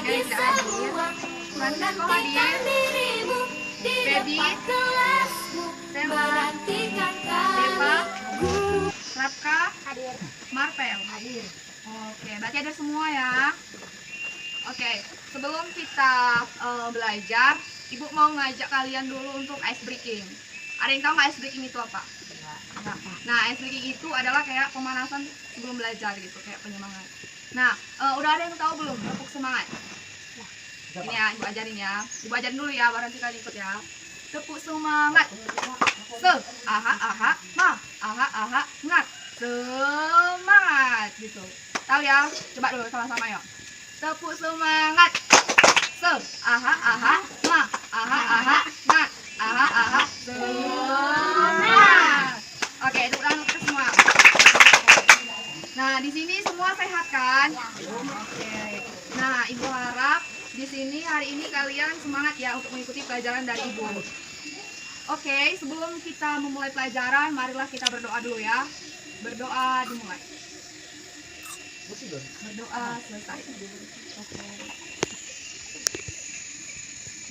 yang tidak hadir. Manda kok hadir? Feby, Sela, Deva, Rapka, Marvel hadir. Oke, berarti ada semua ya. Oke, sebelum kita belajar, Ibu mau ngajak kalian dulu untuk ice breaking. Ada yang tahu nggak ice breaking itu apa? Nah, ice breaking itu adalah kayak pemanasan sebelum belajar gitu, kayak penyemangat. Nah, udah ada yang tahu belum tepuk semangat? Ini ya, Ibu ajarin ya. Ibu ajarin dulu ya, baru nanti kalian ikut ya. Tepuk semangat. Se, aha, aha, ma, aha, aha, ngat. Semangat gitu. Tahu ya? Coba dulu sama-sama yuk. Tepuk semangat. Se, aha, aha, ma, aha, aha, ngat. Aha, aha, semangat. Oke, tepuk tangan untuk semua. Nah, di sini semua sehat kan? Oke. Nah, Ibu harap di sini hari ini kalian semangat ya untuk mengikuti pelajaran dari Ibu. Oke, sebelum kita memulai pelajaran, marilah kita berdoa dulu ya. Berdoa dimulai. Berdoa selesai. Oke.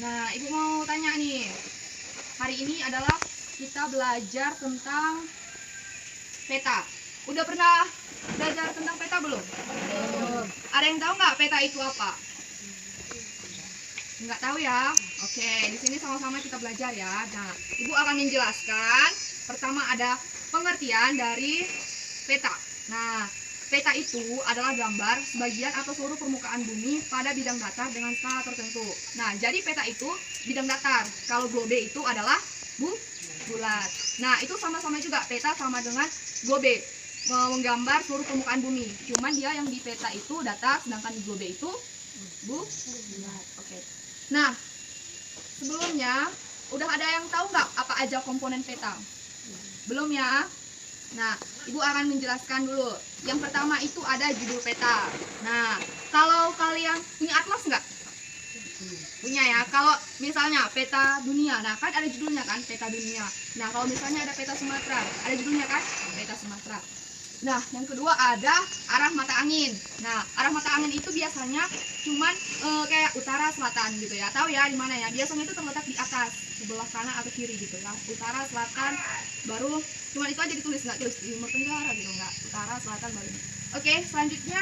Nah, Ibu mau tanya nih. Hari ini adalah kita belajar tentang peta. Udah pernah belajar tentang peta belum? Ada yang tahu nggak peta itu apa? Nggak tahu ya? Oke, di sini sama-sama kita belajar ya. Nah, Ibu akan menjelaskan. Pertama ada pengertian dari peta. Nah, peta itu adalah gambar sebagian atau seluruh permukaan bumi pada bidang datar dengan skala tertentu. Nah, jadi peta itu bidang datar. Kalau globe itu adalah bulat. Nah, itu sama-sama juga peta sama dengan globe, menggambar seluruh permukaan bumi. Cuman dia yang di peta itu datar, sedangkan di globe itu bulat. Oke. Nah, sebelumnya udah ada yang tahu nggak apa aja komponen peta? Belum ya? Nah, Ibu akan menjelaskan dulu. Yang pertama itu ada judul peta. Nah, kalau kalian punya atlas nggak? Punya ya. Kalau misalnya peta dunia, nah kan ada judulnya kan, peta dunia. Nah, kalau misalnya ada peta Sumatera, ada judulnya kan, peta Sumatera. Nah, yang kedua ada arah mata angin. Nah, arah mata angin itu biasanya cuman kayak utara selatan gitu ya. Tahu ya di mana ya? Biasanya itu terletak di atas, sebelah kanan atau kiri gitu ya. Utara, selatan, baru cuman itu aja ditulis, nggak tulis timur tenggara gitu, nggak. Utara, selatan, baru. Oke, selanjutnya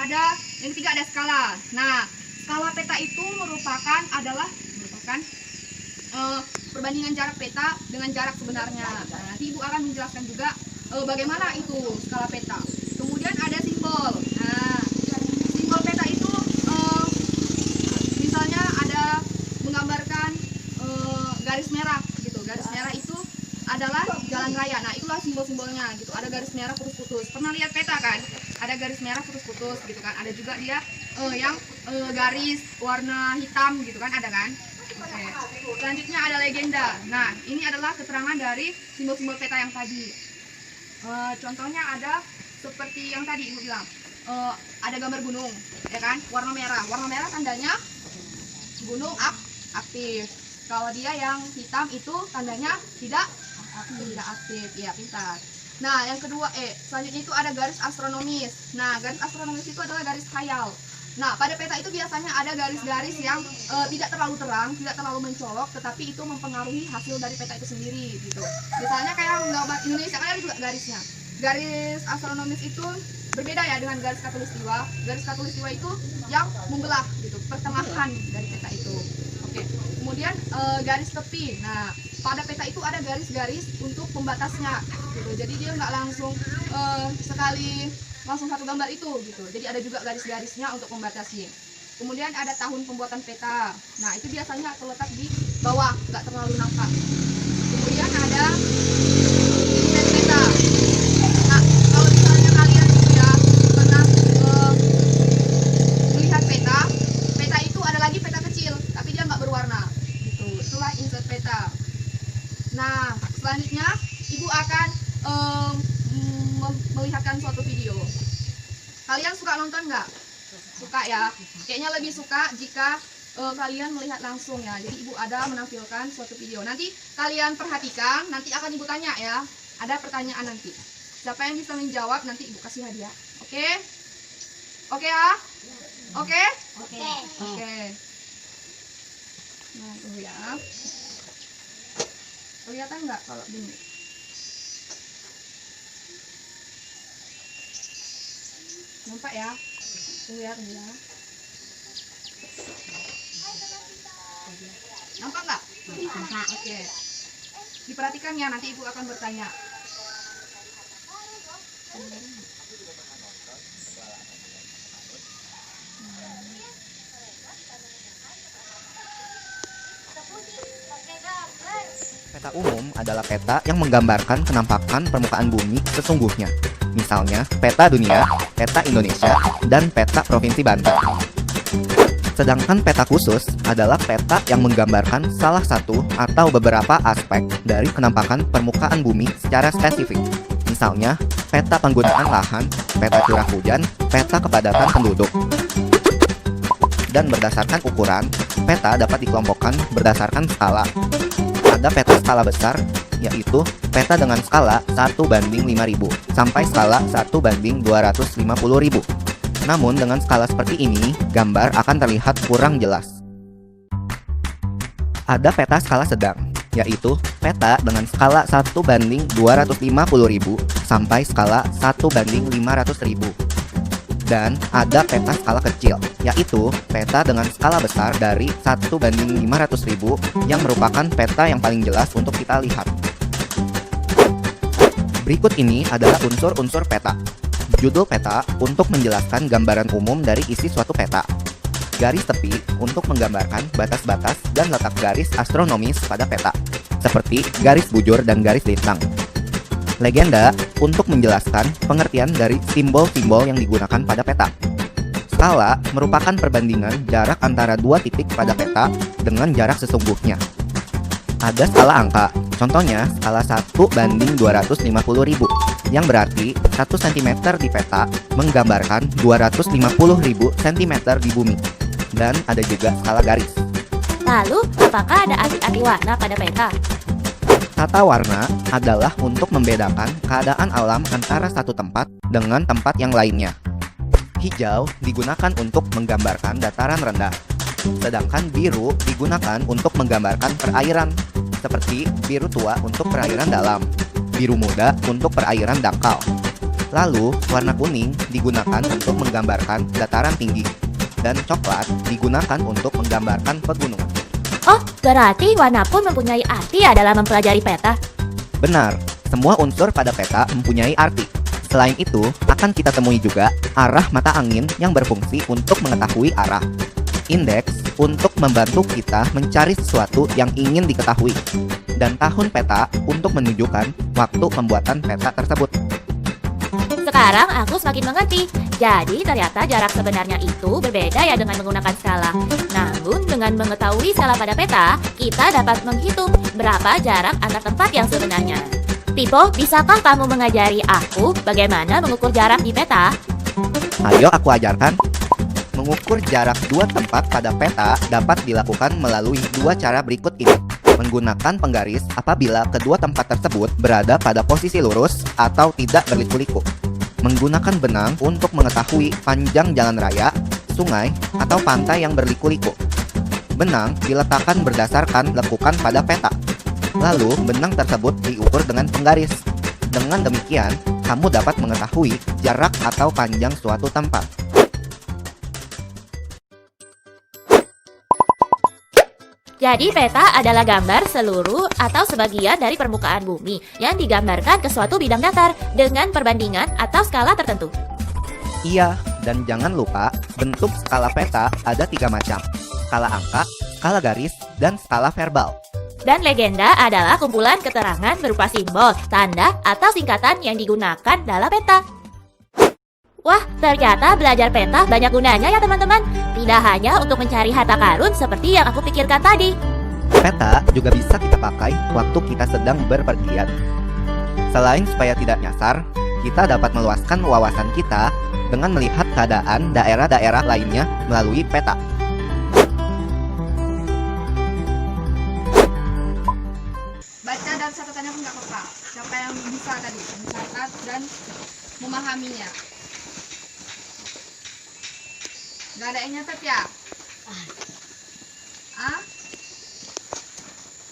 ada yang ketiga ada skala. Nah, skala peta itu merupakan perbandingan jarak peta dengan jarak sebenarnya. Nah, nanti Ibu akan menjelaskan juga bagaimana itu skala peta. Kemudian ada simbol. Nah, simbol peta itu misalnya ada menggambarkan garis merah gitu. Garis merah itu adalah jalan raya. Nah, itulah simbol-simbolnya gitu. Ada garis merah putus-putus. Pernah lihat peta kan? Ada garis merah putus-putus gitu kan. Ada juga dia yang garis warna hitam gitu kan, ada kan? Oke. Selanjutnya ada legenda. Nah, ini adalah keterangan dari simbol-simbol peta yang tadi. Contohnya ada seperti yang tadi Ibu bilang, ada gambar gunung, ya kan? Warna merah. Warna merah tandanya gunung aktif. Kalau dia yang hitam itu tandanya tidak aktif. Ya, pintar. Nah, yang kedua selanjutnya itu ada garis astronomis. Nah, garis astronomis itu adalah garis khayal. Nah, pada peta itu biasanya ada garis-garis yang tidak terlalu terang, tidak terlalu mencolok, tetapi itu mempengaruhi hasil dari peta itu sendiri gitu. Misalnya kayak gambar Indonesia kan ada juga garisnya. Garis astronomis itu berbeda ya dengan garis khatulistiwa. Garis khatulistiwa itu yang membelah gitu, pertengahan dari peta itu. Oke. Kemudian garis tepi. Nah, pada peta itu ada garis-garis untuk pembatasnya gitu. Jadi dia nggak langsung langsung satu gambar itu gitu. Jadi ada juga garis-garisnya untuk membatasi. Kemudian ada tahun pembuatan peta. Nah, itu biasanya terletak di bawah, nggak terlalu nampak. Kemudian ada desain peta. Nah, kalau misalnya kalian ya pernah melihat peta, peta itu ada lagi peta kecil, tapi dia nggak berwarna. Gitu. Itulah insert peta. Nah, selanjutnya Ibu akan melihatkan suatu video. Kalian suka nonton nggak? Suka ya? Kayaknya lebih suka jika kalian melihat langsung ya. Jadi Ibu ada menampilkan suatu video. Nanti kalian perhatikan, nanti akan Ibu tanya ya. Ada pertanyaan nanti. Siapa yang bisa menjawab nanti Ibu kasih hadiah. Oke? Oke ya? Oke? Oke. Oke. Nah, tunggu ya. Kelihatan nggak kalau gini? Nampak ya? Tunggu ya, tunggu ya. Nampak nggak? Nampak. Oke. Diperhatikan ya, nanti ibu akan bertanya. Peta umum adalah peta yang menggambarkan penampakan permukaan bumi sesungguhnya. Misalnya, peta dunia, peta Indonesia, dan peta Provinsi Banten. Sedangkan peta khusus adalah peta yang menggambarkan salah satu atau beberapa aspek dari penampakan permukaan bumi secara spesifik. Misalnya, peta penggunaan lahan, peta curah hujan, peta kepadatan penduduk. Dan berdasarkan ukuran, peta dapat dikelompokkan berdasarkan skala. Ada peta skala besar, yaitu peta dengan skala 1:5000 sampai skala 1:250.000. Namun dengan skala seperti ini, gambar akan terlihat kurang jelas. Ada peta skala sedang, yaitu peta dengan skala 1:250.000 sampai skala 1:500.000. Dan ada peta skala kecil, yaitu peta dengan skala besar dari 1:500.000 yang merupakan peta yang paling jelas untuk kita lihat. Berikut ini adalah unsur-unsur peta. Judul peta untuk menjelaskan gambaran umum dari isi suatu peta. Garis tepi untuk menggambarkan batas-batas dan letak garis astronomis pada peta, seperti garis bujur dan garis lintang. Legenda untuk menjelaskan pengertian dari simbol-simbol yang digunakan pada peta. Skala merupakan perbandingan jarak antara dua titik pada peta dengan jarak sesungguhnya. Ada skala angka, contohnya skala 1:250.000, yang berarti 1 cm di peta menggambarkan 250.000 cm di bumi. Dan ada juga skala garis. Lalu, apakah ada arti-arti warna pada peta? Tata warna adalah untuk membedakan keadaan alam antara satu tempat dengan tempat yang lainnya. Hijau digunakan untuk menggambarkan dataran rendah, sedangkan biru digunakan untuk menggambarkan perairan, seperti biru tua untuk perairan dalam, biru muda untuk perairan dangkal. Lalu, warna kuning digunakan untuk menggambarkan dataran tinggi, dan coklat digunakan untuk menggambarkan pegunungan. Oh, berarti warna pun mempunyai arti ya dalam mempelajari peta? Benar, semua unsur pada peta mempunyai arti. Selain itu, akan kita temui juga arah mata angin yang berfungsi untuk mengetahui arah. Indeks untuk membantu kita mencari sesuatu yang ingin diketahui. Dan tahun peta untuk menunjukkan waktu pembuatan peta tersebut. Sekarang aku semakin mengerti. Jadi ternyata jarak sebenarnya itu berbeda ya dengan menggunakan skala. Namun dengan mengetahui skala pada peta, kita dapat menghitung berapa jarak antar tempat yang sebenarnya. Pipo, bisakah kamu mengajari aku bagaimana mengukur jarak di peta? Ayo aku ajarkan. Mengukur jarak dua tempat pada peta dapat dilakukan melalui dua cara berikut ini. Menggunakan penggaris apabila kedua tempat tersebut berada pada posisi lurus atau tidak berliku-liku. Menggunakan benang untuk mengetahui panjang jalan raya, sungai, atau pantai yang berliku-liku. Benang diletakkan berdasarkan lekukan pada peta. Lalu, benang tersebut diukur dengan penggaris. Dengan demikian, kamu dapat mengetahui jarak atau panjang suatu tempat. Jadi peta adalah gambar seluruh atau sebagian dari permukaan bumi yang digambarkan ke suatu bidang datar dengan perbandingan atau skala tertentu. Iya, dan jangan lupa bentuk skala peta ada 3 macam. Skala angka, skala garis, dan skala verbal. Dan legenda adalah kumpulan keterangan berupa simbol, tanda, atau singkatan yang digunakan dalam peta. Wah, ternyata belajar peta banyak gunanya ya teman-teman. Tidak hanya untuk mencari harta karun seperti yang aku pikirkan tadi. Peta juga bisa kita pakai waktu kita sedang berpergian. Selain supaya tidak nyasar, kita dapat meluaskan wawasan kita dengan melihat keadaan daerah-daerah lainnya melalui peta. Baca dan catatannya pun nggak apa-apa. Siapa yang bisa tadi mencatat dan memahaminya. Gak ada yang nyatet ya? Ah?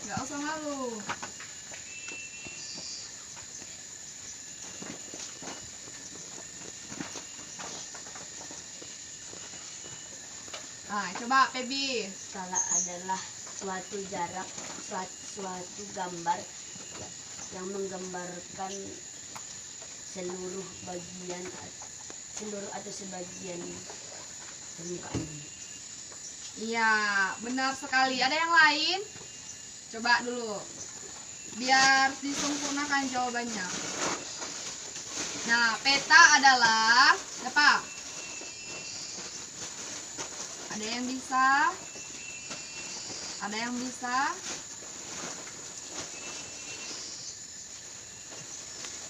Gak usah malu. Nah, coba Pebi. Skala adalah suatu jarak, suatu gambar yang menggambarkan seluruh bagian, seluruh atau sebagian permukaan bumi. Iya, benar sekali. Ada yang lain? Coba dulu. Biar disempurnakan jawabannya. Nah, peta adalah apa? Ada yang bisa? Ada yang bisa?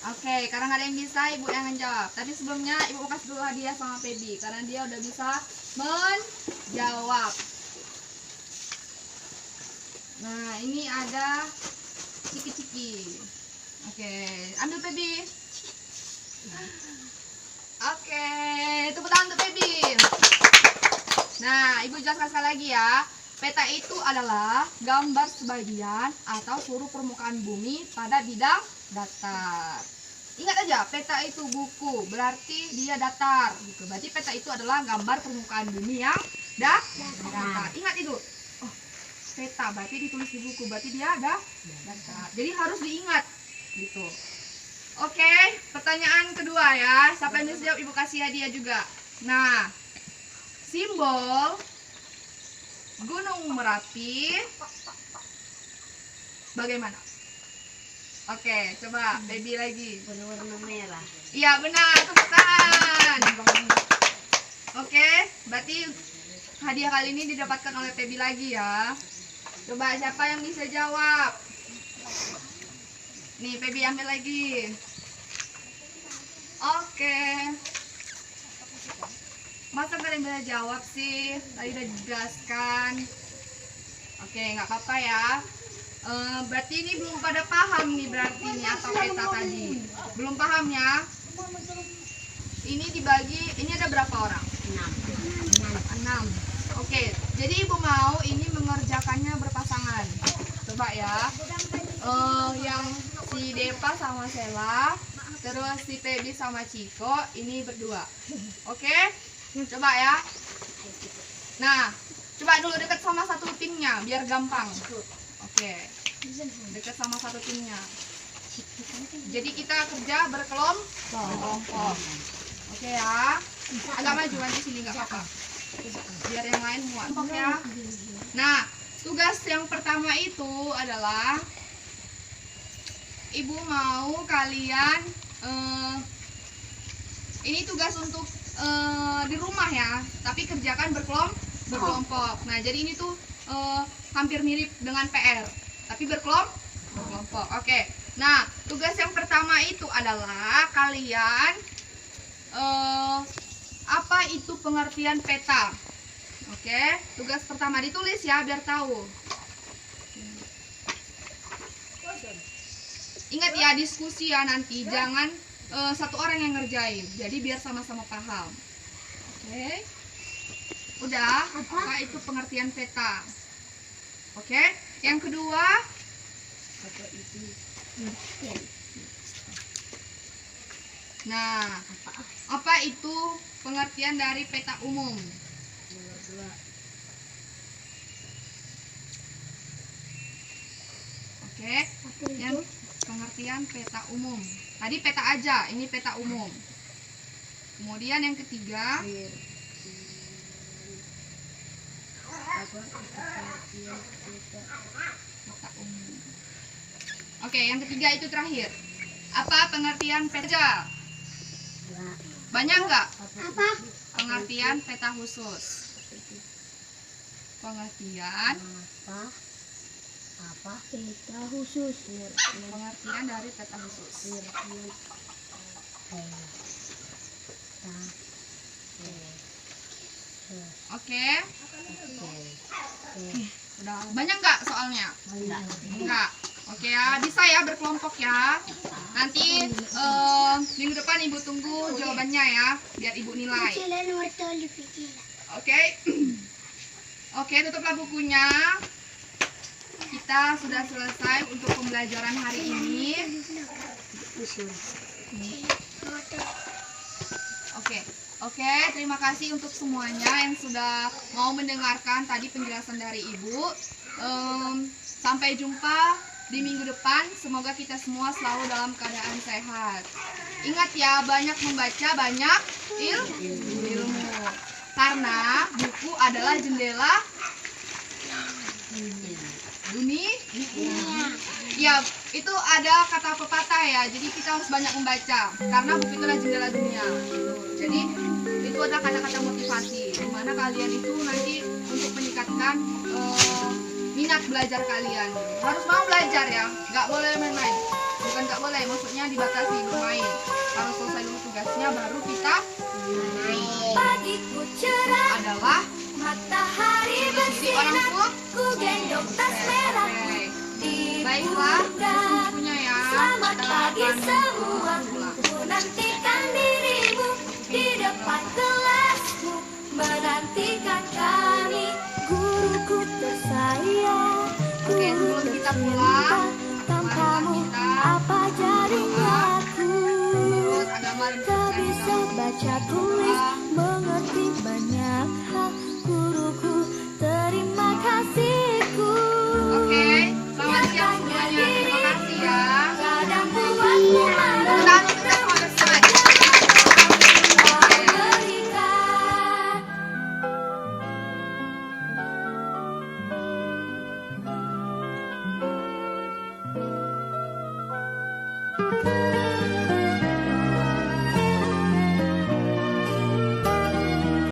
Oke, karena nggak ada yang bisa, ibu yang menjawab. Tapi sebelumnya ibu kasih dulu hadiah sama Pebi karena dia udah bisa menjawab. Nah, ini ada ciki-ciki. Oke, ambil Pebi. Oke, tepuk tangan untuk Pebi. Nah, ibu jelaskan sekali lagi ya. Peta itu adalah gambar sebagian atau seluruh permukaan bumi pada bidang datar. Ingat aja, peta itu buku, berarti dia datar gitu. Berarti peta itu adalah gambar permukaan bumi yang datar. Ingat itu. Oh, peta berarti ditulis di buku, berarti dia datar. Jadi harus diingat gitu. Oke, pertanyaan kedua ya. Siapa yang bisa jawab, ibu kasih hadiah juga. Nah, simbol Gunung Merapi bagaimana? Oke, coba Baby lagi. Berwarna merah. Iya benar, tepuk tangan. Oke, berarti hadiah kali ini didapatkan oleh Baby lagi ya. Coba siapa yang bisa jawab? Nih, Baby ambil lagi. Oke. Masa kalian bisa jawab sih? Tadi udah dijelaskan. Oke, nggak apa-apa ya. Berarti ini belum pada paham nih berarti nih atau peta tadi. Belum paham ya? Ini dibagi, ini ada berapa orang? 6. Oke, jadi ibu mau ini mengerjakannya berpasangan. Coba ya. Yang si Depa sama Sela, terus si Pebi sama Ciko, ini berdua. Oke? Coba ya. Nah, coba dulu dekat sama satu timnya biar gampang. Oke. Dekat sama satu timnya. Jadi kita kerja berkelompok. Oke ya. Agak maju di sini nggak apa-apa. Biar yang lain muat ya. Nah, tugas yang pertama itu adalah ibu mau kalian ini tugas untuk di rumah ya, tapi kerjakan berkelompok. Nah, jadi ini tuh hampir mirip dengan PR, tapi berkelompok. Oke. Nah, tugas yang pertama itu adalah kalian apa itu pengertian peta. Oke, tugas pertama ditulis ya biar tahu. Ingat ya, diskusi ya nanti, jangan satu orang yang ngerjain. Jadi biar sama-sama paham. Oke. Udah, apa itu pengertian peta? Oke. Yang kedua, nah, apa itu pengertian dari peta umum? Oke. Yang pengertian peta umum. Tadi peta aja, ini peta umum. Kemudian yang ketiga, peta umum. Oke, yang ketiga itu terakhir. Apa pengertian peta? Banyak nggak? Pengertian peta khusus. Pengertian Peta khusus. pengertian dari peta khusus. Oke. Udah banyak nggak soalnya? Enggak. Oke ya, bisa ya berkelompok ya. Nanti minggu depan ibu tunggu jawabannya ya, biar ibu nilai. Oke. Oke, tutuplah bukunya. Kita sudah selesai untuk pembelajaran hari ini. Oke, terima kasih untuk semuanya yang sudah mau mendengarkan tadi penjelasan dari Ibu. Sampai jumpa di minggu depan. Semoga kita semua selalu dalam keadaan sehat. Ingat ya, banyak membaca, banyak ilmu. Karena buku adalah jendela dunia. Ya, itu ada kata pepatah ya. Jadi kita harus banyak membaca karena buku itu adalah jendela dunia. Jadi itu adalah kata-kata motivasi dimana kalian itu nanti untuk meningkatkan minat belajar kalian. Harus mau belajar ya, nggak boleh main-main. Bukan nggak boleh, maksudnya dibatasi bermain. Harus selesai dulu tugasnya baru kita main. Pagiku cerah, Adalah matahari jadi orang bersinar, tua. ku gendong tas merah di Baiklah, pundak. bukunya ya. Selamat Kita pagi akan semua, pulang. ku nantikan dirimu di depan kelasmu, menantikan kami, guruku tersayang. Oke, sebelum kita pulang, Tanpamu kita apa jadinya aku? terus agama dan Tak bisa baca tulis